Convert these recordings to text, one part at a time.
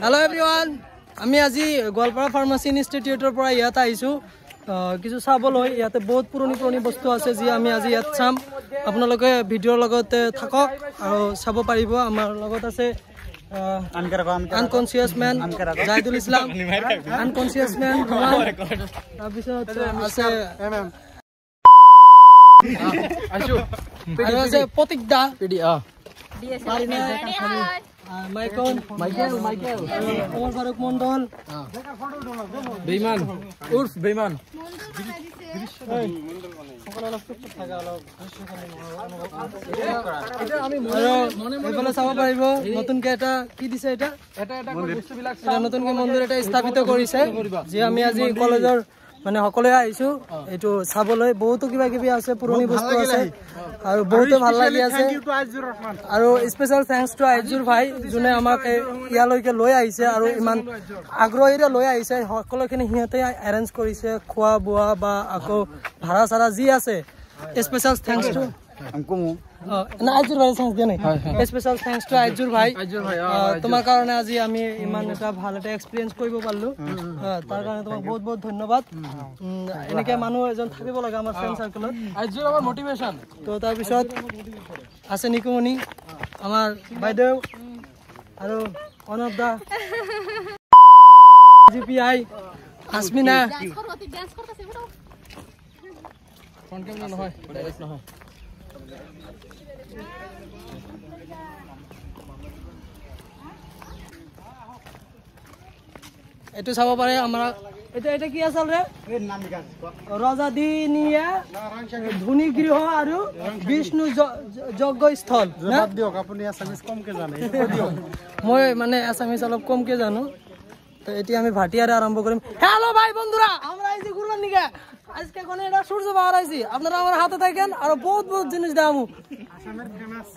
Hello everyone. আমি আজি গোৱালপাৰা ফাৰ্মাসী ইনষ্টিটিউটৰ পৰা ইয়াত আহিছো কিছু চাবলৈ ইয়াতে বহুত পুৰণি বস্তু আছে যি আমি আজি ইয়াত চাম আপোনালোকে ভিডিঅ'ৰ লগতে থাকক আৰু চাব পাৰিব আমাৰ লগত আছে unconscious man Zaidul Islam unconscious man তাৰপিছত আছে প্ৰতীক দা Michael Omar Faruk Mondol Beiman Urf Beiman এফালে চাব পাৰিব নতুনকে এটা কি দিছে এটা নতুনকে মন্দিৰ এটা স্থাপিত কৰিছে যে আমি আজি কলেজৰ মানে সকলোৱে আহিছো এটো চাবলৈ বহুত কিবা কিবি আছে পুৰণি বস্তু আছে আৰু বহুত ভাল লাগি আছে আৰু স্পেশাল থ্যাঙ্কস টু আইজুৰ ভাই যোনে আমাক ইয়ালৈকে লৈ আহিছে আৰু ইমান আগ্ৰহীৰে লৈ আহিছে সকলোখিনি হিয়তে এৰেঞ্জ কৰিছে খোৱা বোৱা বা আকৌ ভাড়া সাৰা যি আছে স্পেশাল থ্যাঙ্কস টু না আইজুৰ ভাই থ্যাঙ্কস দিয়া নাই স্পেশাল থ্যাঙ্কস টু আইজুৰ ভাই তোমাৰ কাৰণে আজি আমি ইমান এটা ভাল এটা এক্সপেৰিয়েন্স কৰিব পাৰলো তাৰ কাৰণে তোমাক বহুত বহুত ধন্যবাদ এনেকে মানুহ এজন থাকিব লাগে আমাৰ ফ্ৰেন্ড সাৰ্কেলত আইজুৰ আমাৰ মোটিভেশন তো তাৰ পিছত আছে নিকুমনি আমাৰ বাইদেউ আৰু one of the GPI Asmina phone কেমন নহয় ডাইৰেক্ট নহয় এটো চাব পাৰে আমাৰ এটা কি আছিল ৰে ৰজাদিনিয়া ধুনি গৃহ আৰু বিষ্ণু যজ্ঞ স্থল জবাব দিওক আপুনি আসামিজ কমকে জানে মই মানে আসামিজ অলপ কমকে জানো তো এটি আমি ভাটিয়ারে আরম্ভ করিম হ্যালো ভাই বন্ধুরা আমরা আইছি ঘুরবার নিকে আজকে কোন এটা সূর্য পাহাড় আইছি আপনারা আমার হাতে থাকেন আর বহুত বহুত জিনিস দামু আসামের ফেমাস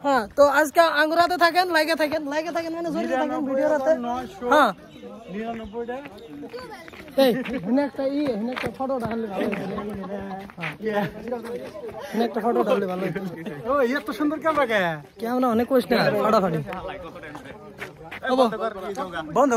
হ্যাঁ তো আজকে আঙ্গুরাতে থাকেন লাইকে থাকেন মানে জড়িত থাকেন ভিডিওতে হ্যাঁ 99 টা এই হিনেকটা ফটো ঢাললে ভালো হিনেকটা ফটো ঢাললে ভালো ও এত সুন্দর ক্যামেরা অনেক কোশ্চেন ফাটাফাটি বন্ধ